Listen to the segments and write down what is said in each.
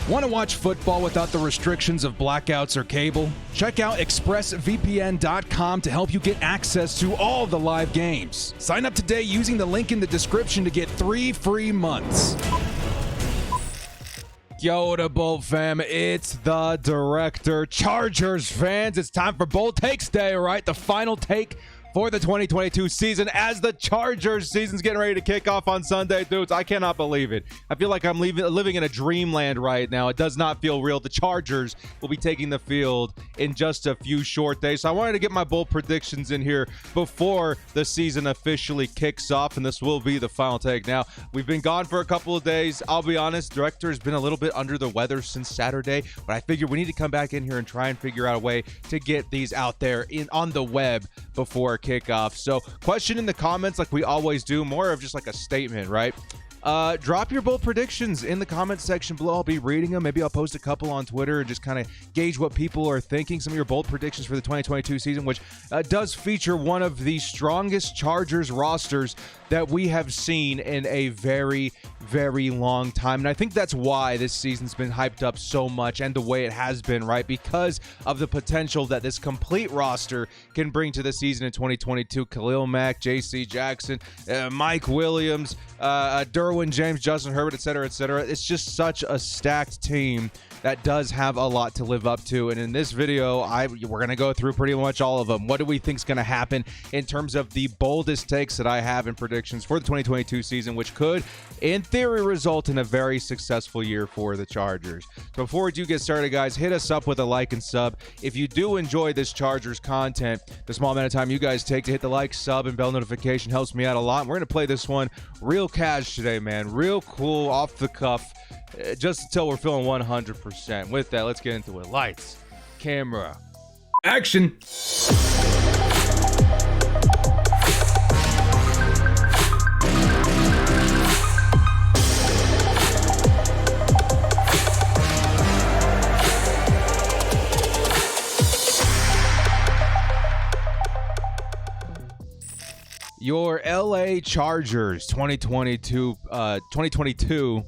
Want to watch football without the restrictions of blackouts or cable? Check out expressvpn.com to help you get access to all the live games. Sign up today using the link in the description to get 3 free months. Yo, the Bolt fam, it's the director. Chargers fans, it's time for Bold Takes Day, right? The final take for the 2022 season as the Chargers season's getting ready to kick off on Sunday. Dudes, I cannot believe it. I feel like I'm living in a dreamland right now. It does not feel real. The Chargers will be taking the field in just a few short days. So I wanted to get my bold predictions in here before the season officially kicks off, and this will be the final take. Now, we've been gone for a couple of days. I'll be honest, director has been a little bit under the weather since Saturday, but I figured we need to come back in here and try and figure out a way to get these out there on the web before kickoff. So question in the comments like we always do, more of just like a statement, right? Drop your bold predictions in the comment section below. I'll be reading them. Maybe I'll post a couple on Twitter and just kind of gauge what people are thinking. Some of your bold predictions for the 2022 season, which does feature one of the strongest Chargers rosters that we have seen in a very, very long time. And I think that's why this season's been hyped up so much and the way it has been, right? Because of the potential that this complete roster can bring to the season in 2022. Khalil, Mack, J.C. Jackson, Mike Williams, Derwin James, Justin Herbert, etc., etc. It's just such a stacked team that does have a lot to live up to. And in this video, we're going to go through pretty much all of them. What do we think is going to happen in terms of the boldest takes that I have in predictions for the 2022 season, which could, in theory, result in a very successful year for the Chargers. So before we do get started, guys, hit us up with a like and sub. If you do enjoy this Chargers content, the small amount of time you guys take to hit the like, sub, and bell notification helps me out a lot. And we're going to play this one real cash today, man. Real cool, off the cuff. Just until we're feeling 100%. With that, let's get into it. Lights, camera, action. Your LA Chargers 2022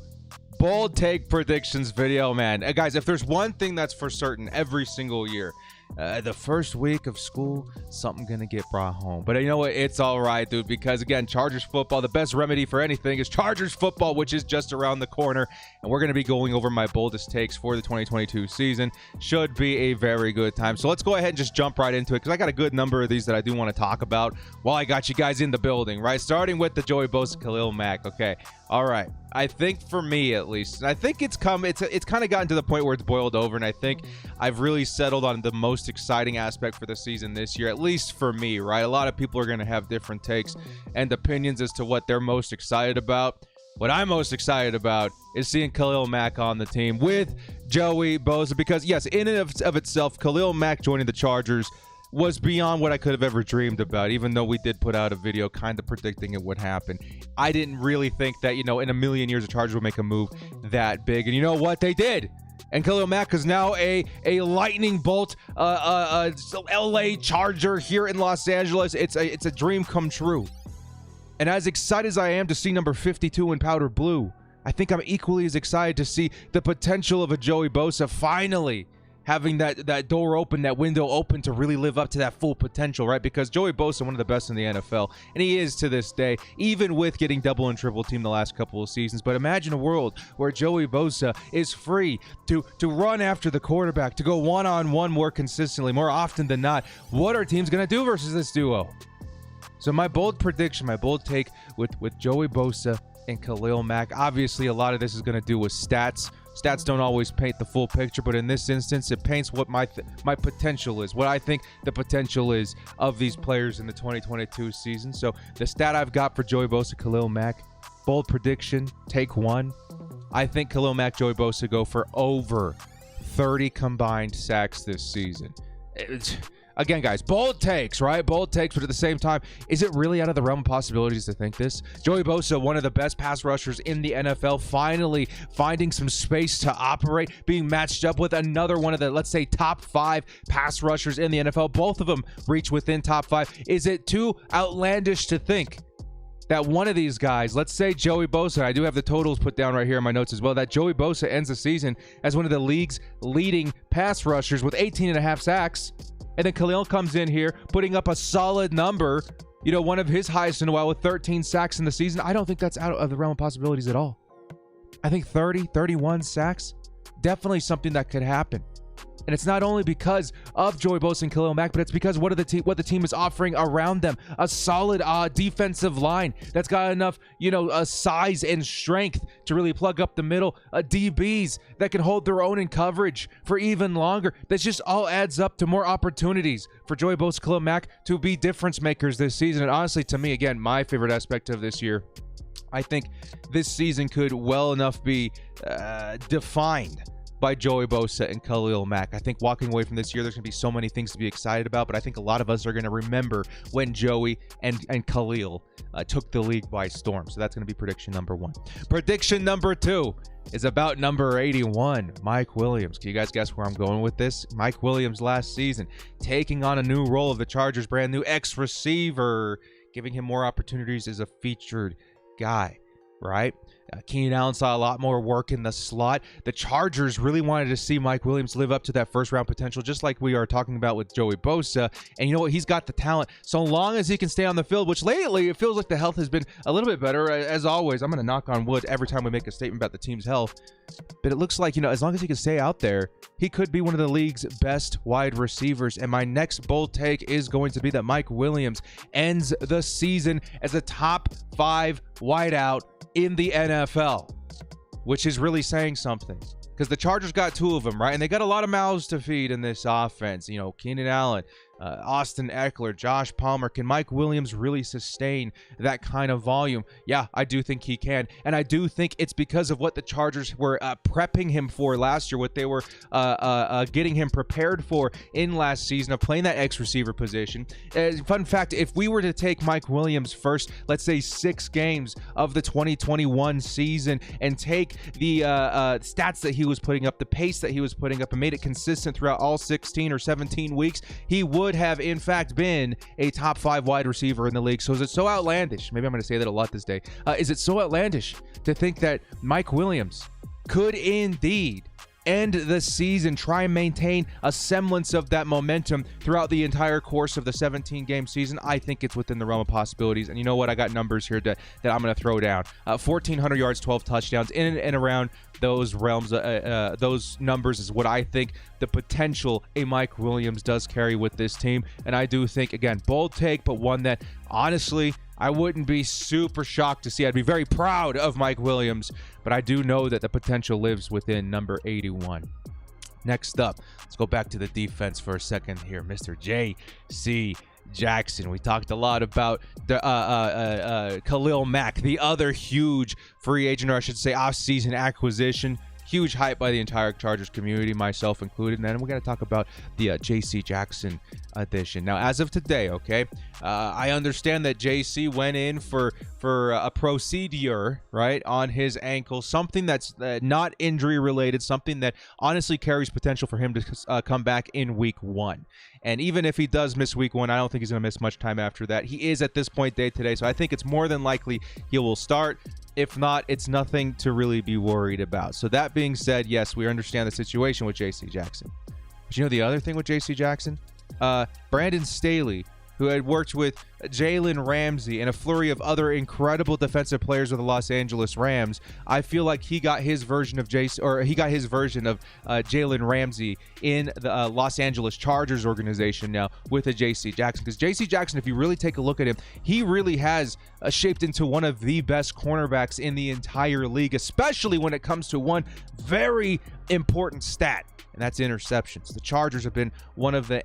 bold take predictions video, man. Guys, if there's one thing that's for certain every single year, the first week of school, something gonna get brought home. But you know what? It's all right, dude, because again, Chargers football, the best remedy for anything is Chargers football, which is just around the corner. And we're gonna be going over my boldest takes for the 2022 season. Should be a very good time. So let's go ahead and just jump right into it, because I got a good number of these that I do want to talk about while I got you guys in the building, right? Starting with the Joey Bosa, Khalil Mack. Okay, all right. I think for me, at least, I think it's kind of gotten to the point where it's boiled over, and I think I've really settled on the most exciting aspect for the season this year, at least for me, right? A lot of people are going to have different takes and opinions as to what they're most excited about. What I'm most excited about is seeing Khalil Mack on the team with Joey Bosa, because yes, in and of itself, Khalil Mack joining the Chargers was beyond what I could have ever dreamed about, even though we did put out a video kind of predicting it would happen. I didn't really think that, you know, in a million years the Chargers would make a move that big. And you know what? They did. And Khalil Mack is now a lightning bolt, LA Charger here in Los Angeles. It's a dream come true. And as excited as I am to see number 52 in powder blue, I think I'm equally as excited to see the potential of a Joey Bosa finally having that door open, that window open to really live up to that full potential, right? Because Joey Bosa, one of the best in the NFL, and he is to this day, even with getting double and triple teamed the last couple of seasons. But imagine a world where Joey Bosa is free to run after the quarterback, to go one-on-one more consistently, more often than not. What are teams going to do versus this duo? So my bold prediction, my bold take with Joey Bosa and Khalil Mack, obviously a lot of this is going to do with stats. Stats don't always paint the full picture, but in this instance, it paints what my potential is, what I think the potential is of these players in the 2022 season. So the stat I've got for Joey Bosa, Khalil Mack, bold prediction, take one. I think Khalil Mack, Joey Bosa go for over 30 combined sacks this season. Again, guys, bold takes, right? Bold takes, but at the same time, is it really out of the realm of possibilities to think this? Joey Bosa, one of the best pass rushers in the NFL, finally finding some space to operate, being matched up with another one of the, let's say, top 5 pass rushers in the NFL. Both of them reach within top 5. Is it too outlandish to think that one of these guys, let's say Joey Bosa, I do have the totals put down right here in my notes as well, that Joey Bosa ends the season as one of the league's leading pass rushers with 18.5 sacks. And then Khalil comes in here putting up a solid number, one of his highest in a while with 13 sacks in the season. I don't think that's out of the realm of possibilities at all. I think 30, 31 sacks, definitely something that could happen. And it's not only because of Joey Bosa and Khalil Mack, but it's because what the team is offering around them. A solid defensive line that's got enough, size and strength to really plug up the middle. DBs that can hold their own in coverage for even longer. That just all adds up to more opportunities for Joey Bosa, Khalil Mack to be difference makers this season. And honestly, to me, again, my favorite aspect of this year, I think this season could well enough be defined by Joey Bosa and Khalil Mack. I think walking away from this year, there's going to be so many things to be excited about, but I think a lot of us are going to remember when Joey and Khalil took the league by storm. So that's going to be prediction number 1. Prediction number 2 is about number 81, Mike Williams. Can you guys guess where I'm going with this? Mike Williams last season taking on a new role of the Chargers' brand new ex-receiver, giving him more opportunities as a featured guy, right? Keenan Allen saw a lot more work in the slot. The Chargers really wanted to see Mike Williams live up to that first-round potential, just like we are talking about with Joey Bosa. And you know what? He's got the talent. So long as he can stay on the field, which lately it feels like the health has been a little bit better. As always, I'm going to knock on wood every time we make a statement about the team's health. But it looks like, as long as he can stay out there, he could be one of the league's best wide receivers. And my next bold take is going to be that Mike Williams ends the season as a top 5 wideout in the NFL, which is really saying something, because the Chargers got 2 of them, right? And they got a lot of mouths to feed in this offense. Keenan Allen, Austin Ekeler, Josh Palmer. Can Mike Williams really sustain that kind of volume? Yeah, I do think he can. And I do think it's because of what the Chargers were prepping him for last year, what they were getting him prepared for in last season of playing that X-receiver position. Fun fact, if we were to take Mike Williams' first, let's say 6 games of the 2021 season and take the stats that he was putting up, the pace that he was putting up, and made it consistent throughout all 16 or 17 weeks, he would have in fact been a top 5 wide receiver in the league. So is it so outlandish? Maybe I'm going to say that a lot this day. Is it so outlandish to think that Mike Williams could indeed end the season, try and maintain a semblance of that momentum throughout the entire course of the 17-game season? I think it's within the realm of possibilities. And you know what? I got numbers here that I'm going to throw down. 1,400 yards, 12 touchdowns, in and around those realms. Those numbers is what I think the potential a Mike Williams does carry with this team. And I do think, again, bold take, but one that honestly I wouldn't be super shocked to see. I'd be very proud of Mike Williams, but I do know that the potential lives within number 81. Next up, let's go back to the defense for a second here. Mr. J.C. Jackson. We talked a lot about the Khalil Mack, the other huge free agent, or I should say off-season acquisition. Huge hype by the entire Chargers community, myself included. And then we're going to talk about the J.C. Jackson addition. Now, as of today, okay, I understand that J.C. went in for a procedure, right, on his ankle, something that's not injury related, something that honestly carries potential for him to come back in week 1. And even if he does miss week 1, I don't think he's going to miss much time after that. He is at this point day today, so I think it's more than likely he will start. If not, it's nothing to really be worried about. So that being said, yes, we understand the situation with J.C. Jackson. But you know the other thing with J.C. Jackson? Brandon Staley, who had worked with Jalen Ramsey and a flurry of other incredible defensive players with the Los Angeles Rams. I feel like he got his version of Jalen Ramsey in the Los Angeles Chargers organization now with a J.C. Jackson. Because J.C. Jackson, if you really take a look at him, he really has shaped into one of the best cornerbacks in the entire league, especially when it comes to one very important stat, and that's interceptions. The Chargers have been one of the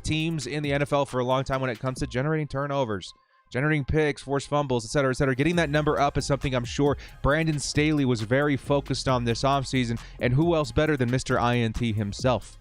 teams in the NFL for a long time when it comes to generating turnovers, generating picks, forced fumbles, etc., etc. Getting that number up is something I'm sure Brandon Staley was very focused on this offseason, and who else better than Mr. INT himself?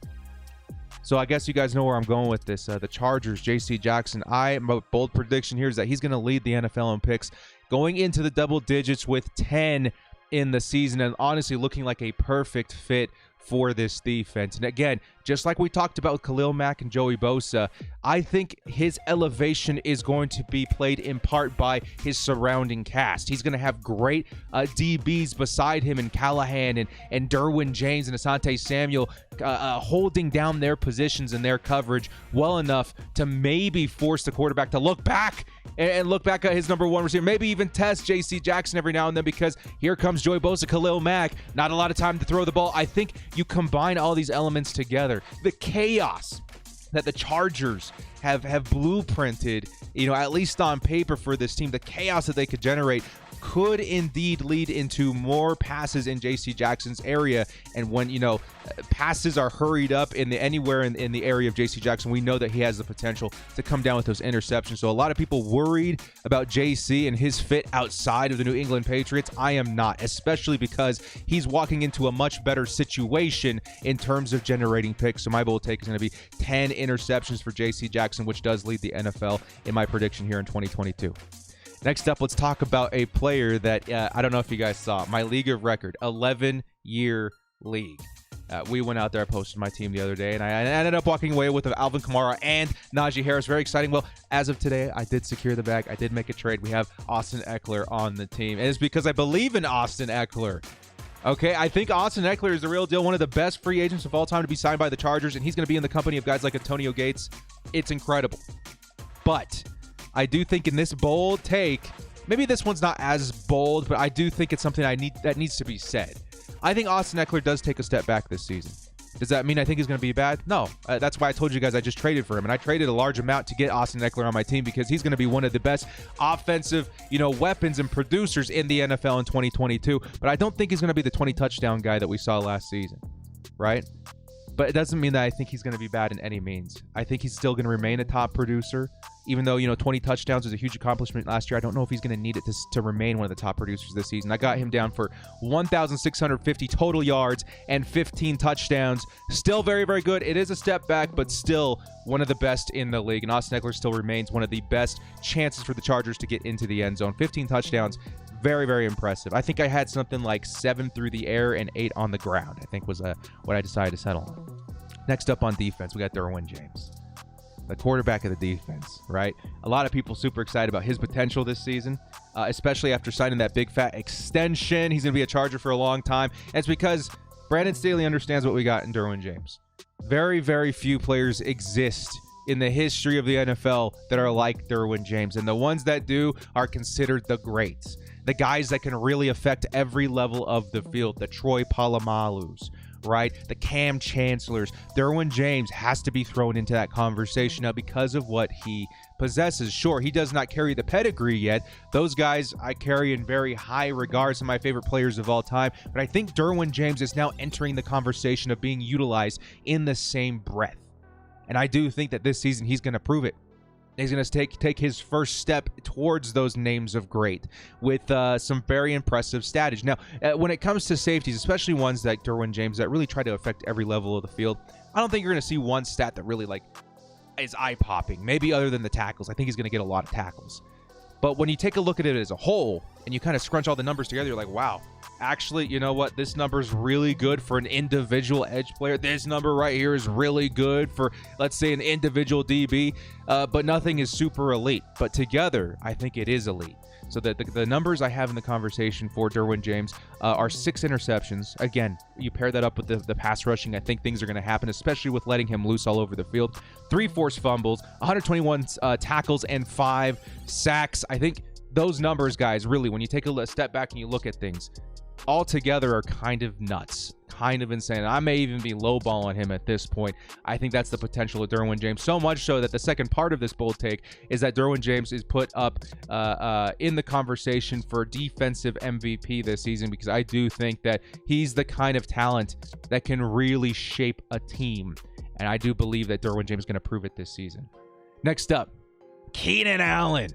So I guess you guys know where I'm going with this. The Chargers, J.C. Jackson, my bold prediction here is that he's going to lead the NFL in picks, going into the double digits with 10 in the season, and honestly looking like a perfect fit for this defense. And again, just like we talked about with Khalil Mack and Joey Bosa, I think his elevation is going to be played in part by his surrounding cast. He's going to have great DBs beside him in Callahan and Derwin James and Asante Samuel holding down their positions and their coverage well enough to maybe force the quarterback to look back and look back at his number one receiver, maybe even test J.C. Jackson every now and then, because here comes Joey Bosa, Khalil Mack, not a lot of time to throw the ball. I think you combine all these elements together. The chaos that the Chargers have blueprinted, at least on paper for this team, the chaos that they could generate could indeed lead into more passes in J.C. Jackson's area. And when, passes are hurried up anywhere in the area of J.C. Jackson, we know that he has the potential to come down with those interceptions. So a lot of people worried about J.C. and his fit outside of the New England Patriots. I am not, especially because he's walking into a much better situation in terms of generating picks. So my bold take is going to be 10 interceptions for J.C. Jackson, which does lead the NFL in my prediction here in 2022. Next up, let's talk about a player that I don't know if you guys saw. My league of record, 11-year league. We went out there, I posted my team the other day, and I ended up walking away with Alvin Kamara and Najee Harris. Very exciting. Well, as of today, I did secure the bag. I did make a trade. We have Austin Ekeler on the team. And it's because I believe in Austin Ekeler. Okay, I think Austin Ekeler is the real deal, one of the best free agents of all time to be signed by the Chargers, and he's going to be in the company of guys like Antonio Gates. It's incredible. But I do think in this bold take, maybe this one's not as bold, but I do think it's something that needs to be said. I think Austin Ekeler does take a step back this season. Does that mean I think he's going to be bad? No. That's why I told you guys I just traded for him, and I traded a large amount to get Austin Ekeler on my team because he's going to be one of the best offensive, weapons and producers in the NFL in 2022. But I don't think he's going to be the 20 touchdown guy that we saw last season, right? But it doesn't mean that I think he's going to be bad in any means. I think he's still going to remain a top producer, even though, 20 touchdowns was a huge accomplishment last year. I don't know if he's going to need it to remain one of the top producers this season. I got him down for 1,650 total yards and 15 touchdowns. Still very, very good. It is a step back, but still one of the best in the league. And Austin Ekeler still remains one of the best chances for the Chargers to get into the end zone. 15 touchdowns. Very, very impressive. I think I had something like 7 through the air and 8 on the ground, I think was what I decided to settle on. Next up on defense, we got Derwin James, the quarterback of the defense, right? A lot of people super excited about his potential this season, especially after signing that big fat extension. He's going to be a Charger for a long time. And it's because Brandon Staley understands what we got in Derwin James. Very, very few players exist in the history of the NFL that are like Derwin James. And the ones that do are considered the greats. The guys that can really affect every level of the field. The Troy Palomalus, right? The Cam Chancellors. Derwin James has to be thrown into that conversation now because of what he possesses. Sure, he does not carry the pedigree yet. Those guys I carry in very high regard, some of my favorite players of all time. But I think Derwin James is now entering the conversation of being utilized in the same breath. And I do think that this season he's going to prove it. He's going to take his first step towards those names of great with some very impressive statage. Now, when it comes to safeties, especially ones like Derwin James that really try to affect every level of the field, I don't think you're going to see one stat that really is eye-popping. Maybe other than the tackles. I think he's going to get a lot of tackles. But when you take a look at it as a whole and you kind of scrunch all the numbers together, you're like, wow, actually, you know what? This number is really good for an individual edge player. This number right here is really good for, let's say, an individual DB, but nothing is super elite. But together, I think it is elite. So the numbers I have in the conversation for Derwin James are 6 interceptions. Again, you pair that up with the pass rushing, I think things are going to happen, especially with letting him loose all over the field. 3 forced fumbles, 121 tackles, and 5 sacks. I think those numbers, guys, really, when you take a step back and you look at things, all together are kind of nuts, kind of insane. I may even be lowballing him at this point. I think that's the potential of Derwin James. So much so that the second part of this bold take is that Derwin James is put up in the conversation for defensive MVP this season, because I do think that he's the kind of talent that can really shape a team. And I do believe that Derwin James is going to prove it this season. Next up, Keenan Allen.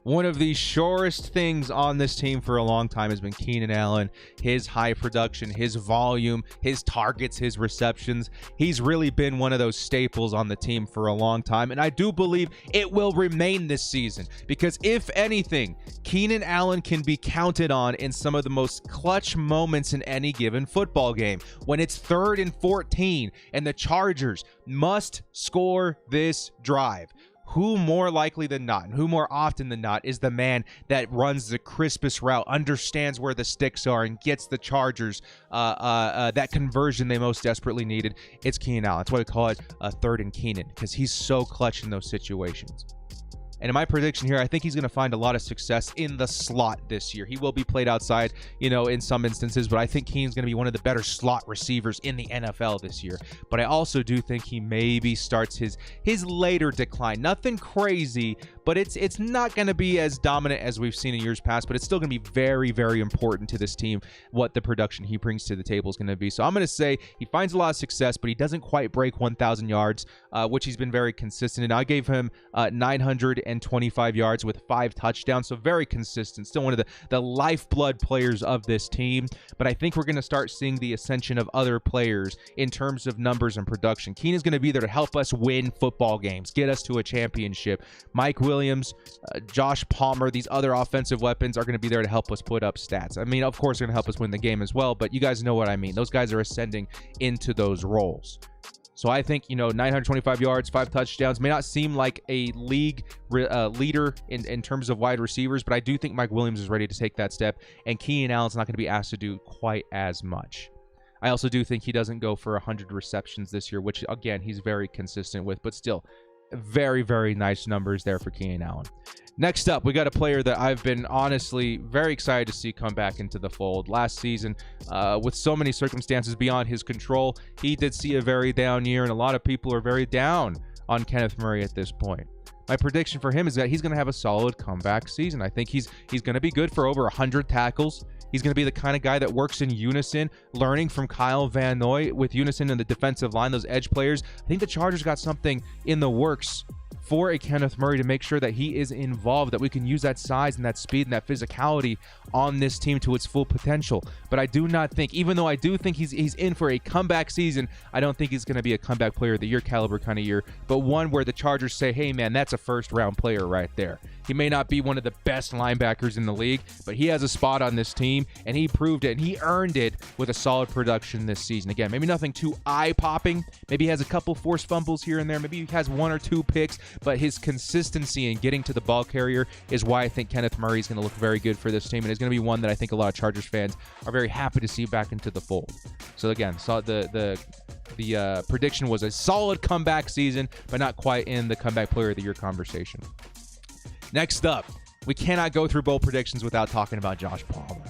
One of the surest things on this team for a long time has been Keenan Allen, his high production, his volume, his targets, his receptions. He's really been one of those staples on the team for a long time, and I do believe it will remain this season because if anything, Keenan Allen can be counted on in some of the most clutch moments in any given football game. When it's 3rd and 14 and the Chargers must score this drive. Who more likely than not, and who more often than not, is the man that runs the crispest route, understands where the sticks are, and gets the Chargers that conversion they most desperately needed? It's Keenan Allen. That's why we call it a 3rd and Keenan, because he's so clutch in those situations. And in my prediction here, I think he's going to find a lot of success in the slot this year. He will be played outside, in some instances, but I think Keenan's going to be one of the better slot receivers in the NFL this year. But I also do think he maybe starts his later decline. Nothing crazy, but it's not going to be as dominant as we've seen in years past, but it's still going to be very, very important to this team what the production he brings to the table is going to be. So I'm going to say he finds a lot of success, but he doesn't quite break 1,000 yards, which he's been very consistent. And I gave him 925 yards with 5 touchdowns, so very consistent. Still one of the lifeblood players of this team, but I think we're going to start seeing the ascension of other players in terms of numbers and production. Keenan's going to be there to help us win football games, get us to a championship. Mike Williams, Josh Palmer, these other offensive weapons are going to be there to help us put up stats. I mean, of course, they're going to help us win the game as well, but you guys know what I mean. Those guys are ascending into those roles. So I think, 925 yards, 5 touchdowns may not seem like a league leader in terms of wide receivers, but I do think Mike Williams is ready to take that step, and Keenan Allen's not going to be asked to do quite as much. I also do think he doesn't go for 100 receptions this year, which, again, he's very consistent with, but still, very, very nice numbers there for Keenan Allen. Next up, we got a player that I've been honestly very excited to see come back into the fold. Last season, with so many circumstances beyond his control, he did see a very down year, and a lot of people are very down on Kenneth Murray at this point. My prediction for him is that he's going to have a solid comeback season. I think he's going to be good for over 100 tackles. He's going to be the kind of guy that works in unison, learning from Kyle Van Noy with unison in the defensive line, those edge players. I think the Chargers got something in the works for a Kenneth Murray to make sure that he is involved, that we can use that size and that speed and that physicality on this team to its full potential. But I do not think, even though I do think he's in for a comeback season, I don't think he's going to be a comeback player of the year caliber kind of year, but one where the Chargers say, hey man, that's a first-round player right there. He may not be one of the best linebackers in the league, but he has a spot on this team, and he proved it, and he earned it with a solid production this season. Again, maybe nothing too eye-popping. Maybe he has a couple forced fumbles here and there. Maybe he has 1 or 2 picks, but his consistency in getting to the ball carrier is why I think Kenneth Murray is going to look very good for this team, and is going to be one that I think a lot of Chargers fans are very happy to see back into the fold. So again, the prediction was a solid comeback season, but not quite in the comeback player of the year conversation. Next up, we cannot go through bowl predictions without talking about Josh Palmer.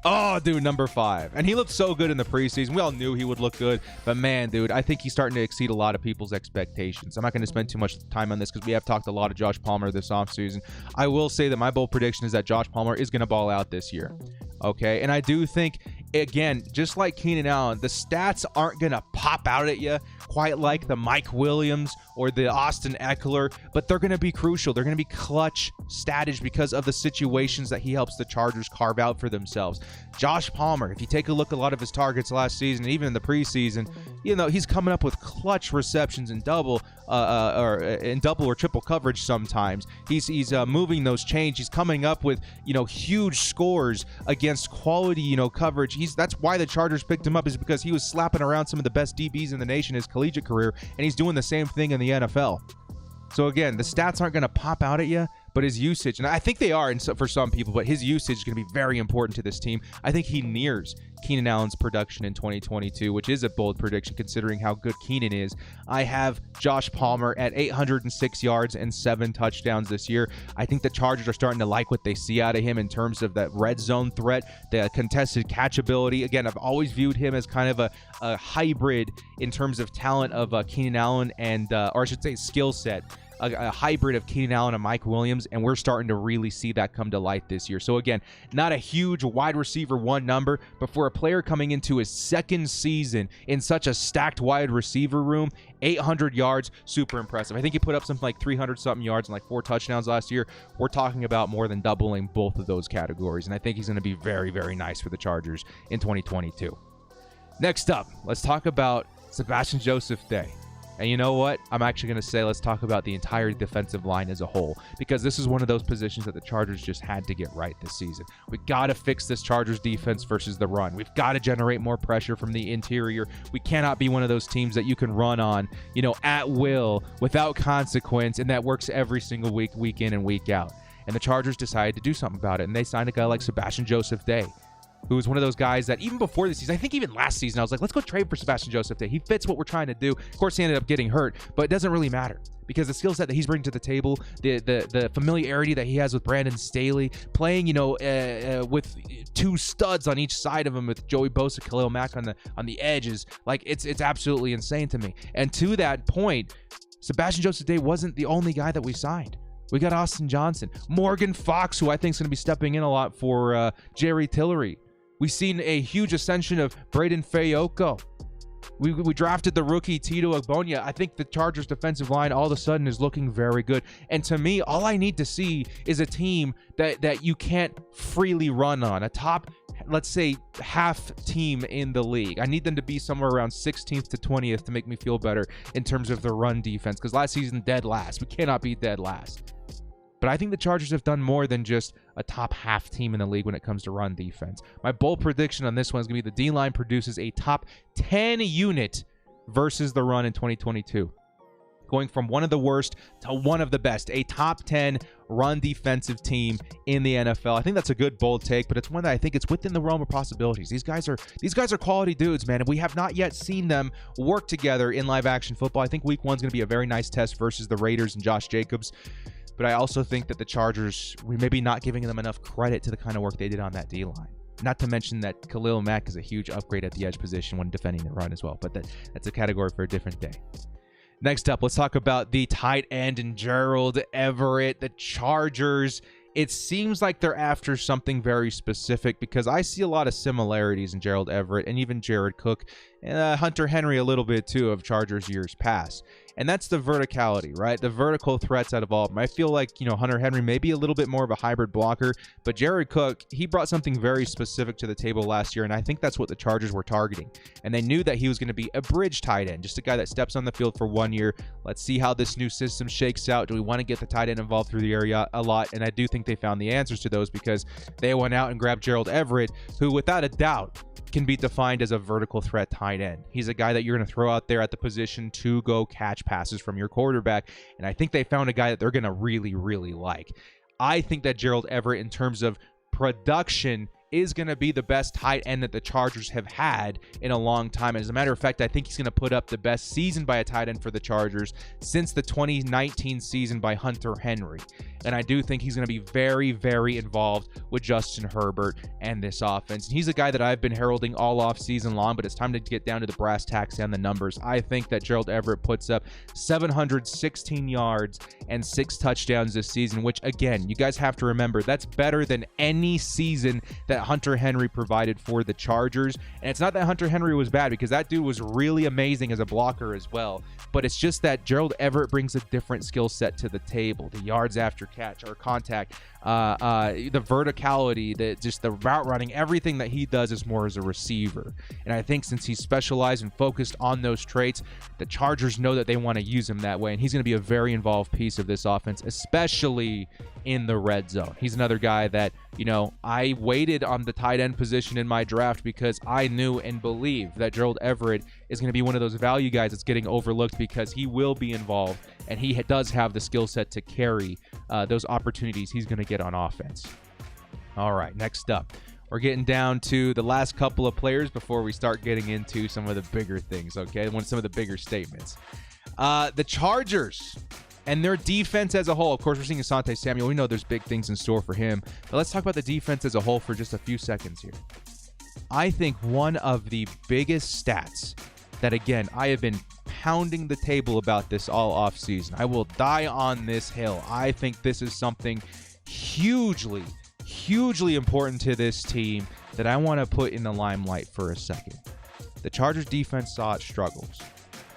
Oh, dude, number 5. And he looked so good in the preseason. We all knew he would look good. But, man, dude, I think he's starting to exceed a lot of people's expectations. I'm not going to spend too much time on this because we have talked a lot of Josh Palmer this offseason. I will say that my bold prediction is that Josh Palmer is going to ball out this year. Okay? And I do think, again, just like Keenan Allen, the stats aren't going to pop out at you quite like the Mike Williams or the Austin Ekeler, but they're going to be crucial. They're going to be clutch status because of the situations that he helps the Chargers carve out for themselves. Josh Palmer, if you take a look at a lot of his targets last season, and even in the preseason, he's coming up with clutch receptions in double or triple coverage sometimes. He's moving those chains. He's coming up with, huge scores against quality, coverage. That's why the Chargers picked him up, is because he was slapping around some of the best DBs in the nation his collegiate career, and he's doing the same thing in the NFL. So again, the stats aren't going to pop out at you, but his usage, and I think they are for some people, but his usage is going to be very important to this team. I think he nears Keenan Allen's production in 2022, which is a bold prediction considering how good Keenan is. I have Josh Palmer at 806 yards and 7 touchdowns this year. I think the Chargers are starting to like what they see out of him in terms of that red zone threat, the contested catch ability. Again, I've always viewed him as kind of a hybrid in terms of talent of Keenan Allen and, or I should say skill set. a hybrid of Keenan Allen and Mike Williams, and we're starting to really see that come to light this year. So again, not a huge wide receiver one number, but for a player coming into his second season in such a stacked wide receiver room, 800 yards, super impressive. I think he put up something like 300-something yards and like 4 touchdowns last year. We're talking about more than doubling both of those categories, and I think he's going to be very, very nice for the Chargers in 2022. Next up, let's talk about Sebastian Joseph Day. And you know what? I'm actually going to say let's talk about the entire defensive line as a whole, because this is one of those positions that the Chargers just had to get right this season. We got to fix this Chargers defense versus the run. We've got to generate more pressure from the interior. We cannot be one of those teams that you can run on, at will, without consequence, and that works every single week in and week out. And the Chargers decided to do something about it, and they signed a guy like Sebastian Joseph Day, who was one of those guys that even before the season, I think even last season, I was like, let's go trade for Sebastian Joseph Day. He fits what we're trying to do. Of course, he ended up getting hurt, but it doesn't really matter because the skill set that he's bringing to the table, the familiarity that he has with Brandon Staley, playing, with 2 studs on each side of him with Joey Bosa, Khalil, Mack on the edges, like it's absolutely insane to me. And to that point, Sebastian Joseph Day wasn't the only guy that we signed. We got Austin Johnson, Morgan Fox, who I think is going to be stepping in a lot for Jerry Tillery. We've seen a huge ascension of Braden Fayoko. We drafted the rookie Tito Agbonia. I think the Chargers defensive line all of a sudden is looking very good. And to me, all I need to see is a team that you can't freely run on. A top, let's say, half team in the league. I need them to be somewhere around 16th to 20th to make me feel better in terms of the run defense. Because last season, dead last. We cannot be dead last. But I think the Chargers have done more than just a top half team in the league when it comes to run defense. My bold prediction on this one is going to be the D-line produces a top 10 unit versus the run in 2022. Going from one of the worst to one of the best. A top 10 run defensive team in the NFL. I think that's a good bold take, but it's one that I think it's within the realm of possibilities. These guys are quality dudes, man, and we have not yet seen them work together in live action football. I think week 1 is going to be a very nice test versus the Raiders and Josh Jacobs. But I also think that the Chargers, we may be not giving them enough credit to the kind of work they did on that D-line. Not to mention that Khalil Mack is a huge upgrade at the edge position when defending the run as well. But that's a category for a different day. Next up, let's talk about the tight end and Gerald Everett. The Chargers, it seems like they're after something very specific because I see a lot of similarities in Gerald Everett and even Jared Cook and Hunter Henry a little bit too of Chargers years past. And that's the verticality, right? The vertical threats out of all of them. I feel like, Hunter Henry may be a little bit more of a hybrid blocker, but Jared Cook, he brought something very specific to the table last year, and I think that's what the Chargers were targeting. And they knew that he was going to be a bridge tight end, just a guy that steps on the field for 1 year. Let's see how this new system shakes out. Do we want to get the tight end involved through the area a lot? And I do think they found the answers to those because they went out and grabbed Gerald Everett, who without a doubt can be defined as a vertical threat tight end. He's a guy that you're going to throw out there at the position to go catch passes from your quarterback, and I think they found a guy that they're going to really, really like. I think that Gerald Everett, in terms of production, is going to be the best tight end that the Chargers have had in a long time. And as a matter of fact, I think he's going to put up the best season by a tight end for the Chargers since the 2019 season by Hunter Henry. And I do think he's going to be very, very involved with Justin Herbert and this offense. And he's a guy that I've been heralding all off season long, but it's time to get down to the brass tacks and the numbers. I think that Gerald Everett puts up 716 yards and 6 touchdowns this season, which again, you guys have to remember, that's better than any season that Hunter Henry provided for the Chargers. And it's not that Hunter Henry was bad, because that dude was really amazing as a blocker as well. But it's just that Gerald Everett brings a different skill set to the table. The yards after catch or contact, the verticality, the route running, everything that he does is more as a receiver. And I think since he's specialized and focused on those traits, the Chargers know that they want to use him that way. And he's going to be a very involved piece of this offense, especially in the red zone. He's another guy that, I waited on the tight end position in my draft because I knew and believed that Gerald Everett is going to be one of those value guys that's getting overlooked because he will be involved and he does have the skill set to carry those opportunities he's going to get on offense. All right, next up, we're getting down to the last couple of players before we start getting into some of the bigger things, okay? Some of the bigger statements. The Chargers and their defense as a whole. Of course, we're seeing Asante Samuel. We know there's big things in store for him. But let's talk about the defense as a whole for just a few seconds here. I think one of the biggest stats that, again, I have been pounding the table about this all offseason. I will die on this hill. I think this is something hugely important to this team that I want to put in the limelight for a second. The Chargers defense saw its struggles,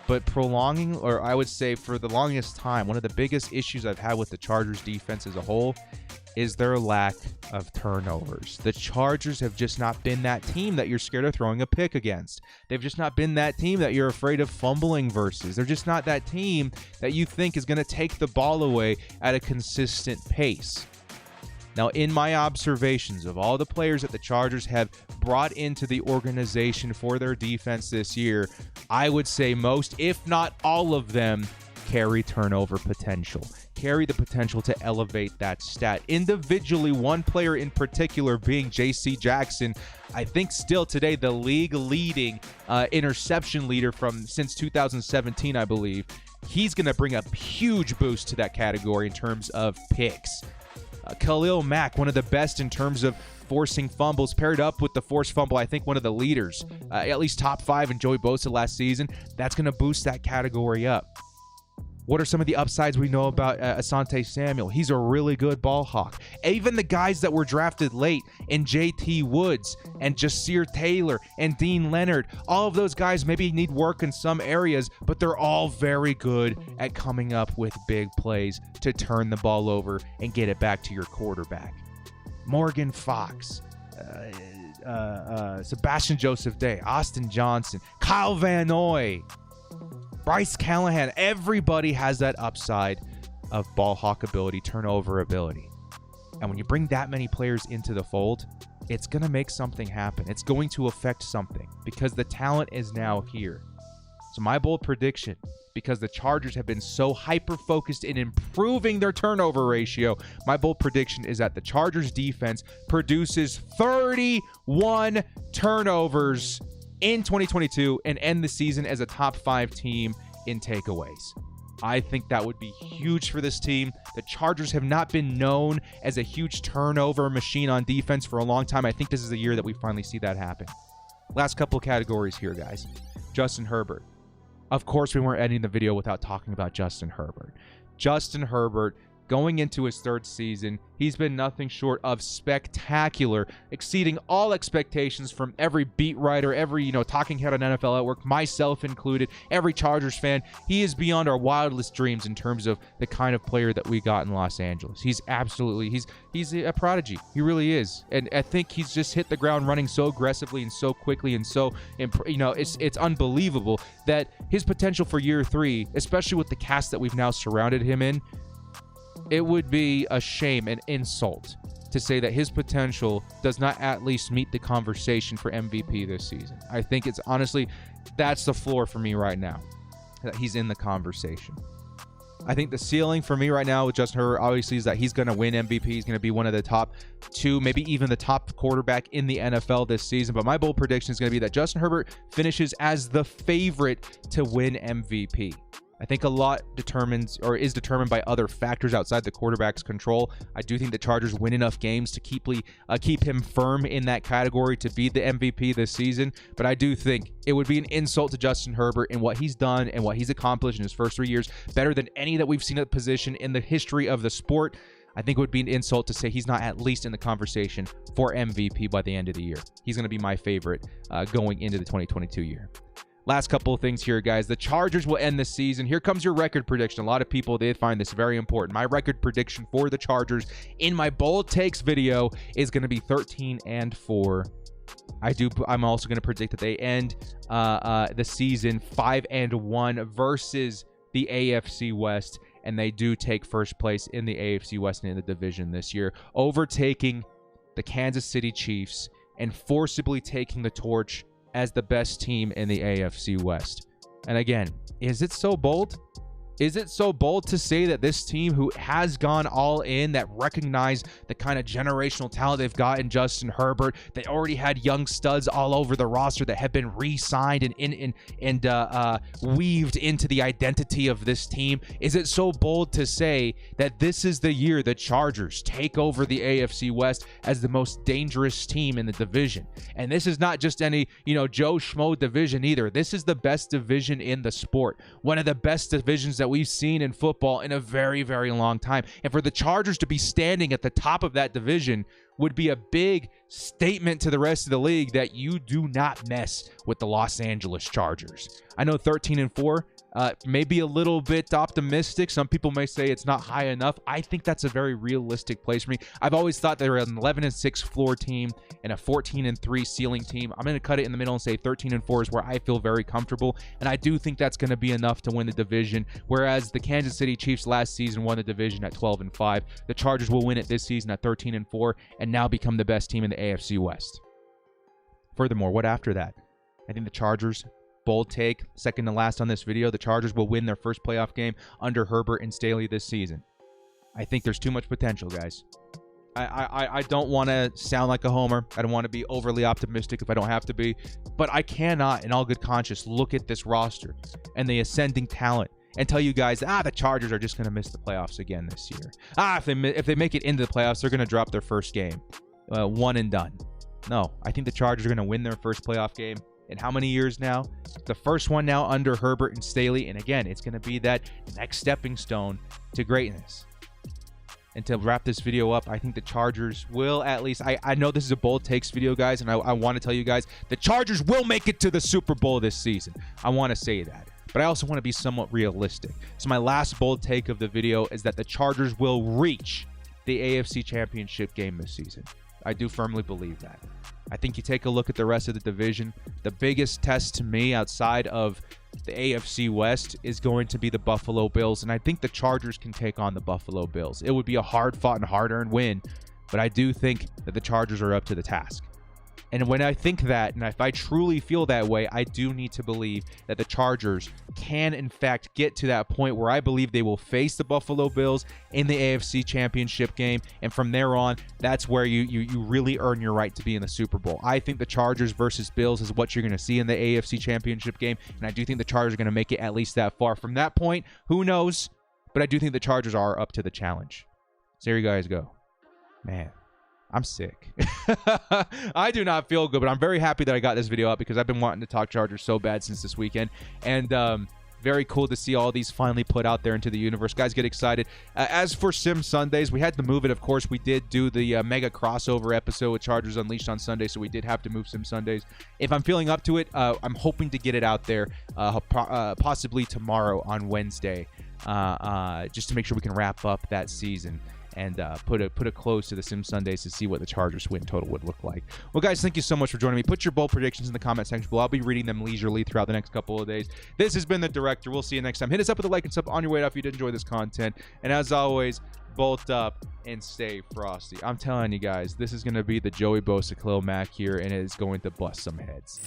but prolonging, or I would say for the longest time, one of the biggest issues I've had with the Chargers defense as a whole is their lack of turnovers. The Chargers have just not been that team that you're scared of throwing a pick against. They've just not been that team that you're afraid of fumbling versus. They're just not that team that you think is going to take the ball away at a consistent pace. Now, in my observations of all the players that the Chargers have brought into the organization for their defense this year, I would say most, if not all of them, carry turnover potential, carry the potential to elevate that stat. Individually, one player in particular being J.C. Jackson, I think still today the league leading interception leader since 2017, I believe. He's going to bring a huge boost to that category in terms of picks. Khalil Mack, one of the best in terms of forcing fumbles, paired up with the forced fumble, I think one of the leaders, at least top 5 in Joey Bosa last season. That's going to boost that category up. What are some of the upsides we know about Asante Samuel? He's a really good ball hawk. Even the guys that were drafted late in J.T. Woods and Jasir Taylor and Dean Leonard, all of those guys maybe need work in some areas, but they're all very good at coming up with big plays to turn the ball over and get it back to your quarterback. Morgan Fox, Sebastian Joseph Day, Austin Johnson, Kyle Van Noy, Bryce Callahan, everybody has that upside of ball hawk ability, turnover ability. And when you bring that many players into the fold, it's going to make something happen. It's going to affect something because the talent is now here. So my bold prediction, because the Chargers have been so hyper-focused in improving their turnover ratio, my bold prediction is that the Chargers defense produces 31 turnovers in 2022 and end the season as a top 5 team in takeaways. I think that would be huge for this team. The Chargers have not been known as a huge turnover machine on defense for a long time. I think this is the year that we finally see that happen. Last couple categories here, guys. Justin Herbert. Of course, we weren't ending the video without talking about Justin Herbert. Justin Herbert, going into his 3rd season, he's been nothing short of spectacular, exceeding all expectations from every beat writer, every talking head on NFL Network, myself included, every Chargers fan. He is beyond our wildest dreams in terms of the kind of player that we got in Los Angeles. He's absolutely, he's a prodigy. He really is. And I think he's just hit the ground running so aggressively and so quickly and so, it's unbelievable that his potential for year 3, especially with the cast that we've now surrounded him in, it would be a shame, an insult, to say that his potential does not at least meet the conversation for MVP this season. I think it's honestly, that's the floor for me right now, that he's in the conversation. I think the ceiling for me right now with Justin Herbert obviously is that he's going to win MVP. He's going to be one of the top 2, maybe even the top quarterback in the NFL this season. But my bold prediction is going to be that Justin Herbert finishes as the favorite to win MVP. I think a lot is determined by other factors outside the quarterback's control. I do think the Chargers win enough games to keep him firm in that category to be the MVP this season. But I do think it would be an insult to Justin Herbert and what he's done and what he's accomplished in his first 3 years, better than any that we've seen at the position in the history of the sport. I think it would be an insult to say he's not at least in the conversation for MVP by the end of the year. He's going to be my favorite going into the 2022 year. Last couple of things here, guys. The Chargers will end the season. Here comes your record prediction. A lot of people, they find this very important. My record prediction for the Chargers in my bold takes video is going to be 13-4. I'm also going to predict that they end the season 5-1 versus the AFC West, and they do take first place in the AFC West and in the division this year, overtaking the Kansas City Chiefs and forcibly taking the torch as the best team in the AFC West. And again, is it so bold? Is it so bold to say that this team who has gone all in, that recognize the kind of generational talent they've got in Justin Herbert, they already had young studs all over the roster that have been re-signed and weaved into the identity of this team? Is it so bold to say that this is the year the Chargers take over the AFC West as the most dangerous team in the division? And this is not just any, Joe Schmo division either. This is the best division in the sport. One of the best divisions that we've seen in football in a very, very long time. And for the Chargers to be standing at the top of that division would be a big statement to the rest of the league that you do not mess with the Los Angeles Chargers. I know 13-4 may be a little bit optimistic. Some people may say it's not high enough. I think that's a very realistic place for me. I've always thought they were an 11-6 floor team and a 14-3 ceiling team. I'm going to cut it in the middle and say 13-4 is where I feel very comfortable, and I do think that's going to be enough to win the division. Whereas the Kansas City Chiefs last season won the division at 12-5, the Chargers will win it this season at 13-4 and now become the best team in the AFC West. Furthermore, what after that? I think the Chargers, bold take, second to last on this video, the Chargers will win their first playoff game under Herbert and Staley this season. I think there's too much potential, guys. I don't want to sound like a homer. I don't want to be overly optimistic if I don't have to be. But I cannot, in all good conscience, look at this roster and the ascending talent and tell you guys, the Chargers are just going to miss the playoffs again this year. If they make it into the playoffs, they're going to drop their first game. One and done. No, I think the Chargers are going to win their first playoff game. In how many years now? The first one now under Herbert and Staley. And again, it's going to be that next stepping stone to greatness. And to wrap this video up, I think the Chargers will at least, I know this is a bold takes video, guys, and I want to tell you guys, the Chargers will make it to the Super Bowl this season. I want to say that. But I also want to be somewhat realistic. So my last bold take of the video is that the Chargers will reach the AFC Championship game this season. I do firmly believe that. I think you take a look at the rest of the division. The biggest test to me outside of the AFC West is going to be the Buffalo Bills, and I think the Chargers can take on the Buffalo Bills. It would be a hard-fought and hard-earned win, but I do think that the Chargers are up to the task. And when I think that, and if I truly feel that way, I do need to believe that the Chargers can, in fact, get to that point where I believe they will face the Buffalo Bills in the AFC Championship game. And from there on, that's where you really earn your right to be in the Super Bowl. I think the Chargers versus Bills is what you're going to see in the AFC Championship game. And I do think the Chargers are going to make it at least that far. From that point, who knows? But I do think the Chargers are up to the challenge. So there you guys go. Man. I'm sick. I do not feel good, but I'm very happy that I got this video up because I've been wanting to talk Chargers so bad since this weekend. And very cool to see all these finally put out there into the universe. Guys, get excited. As for Sim Sundays, we had to move it. Of course, we did do the mega crossover episode with Chargers Unleashed on Sunday, so we did have to move Sim Sundays. If I'm feeling up to it, I'm hoping to get it out there possibly tomorrow on Wednesday, just to make sure we can wrap up that season and put a close to the Sim Sundays to see what the Chargers win total would look like. Well, guys, thank you so much for joining me. Put your bold predictions in the comment section below. I'll be reading them leisurely throughout the next couple of days. This has been The Director. We'll see you next time. Hit us up with a like and sub on your way out if you did enjoy this content. And as always, bolt up and stay frosty. I'm telling you guys, this is going to be the Joey Bosa Khalil Mack here, and it is going to bust some heads.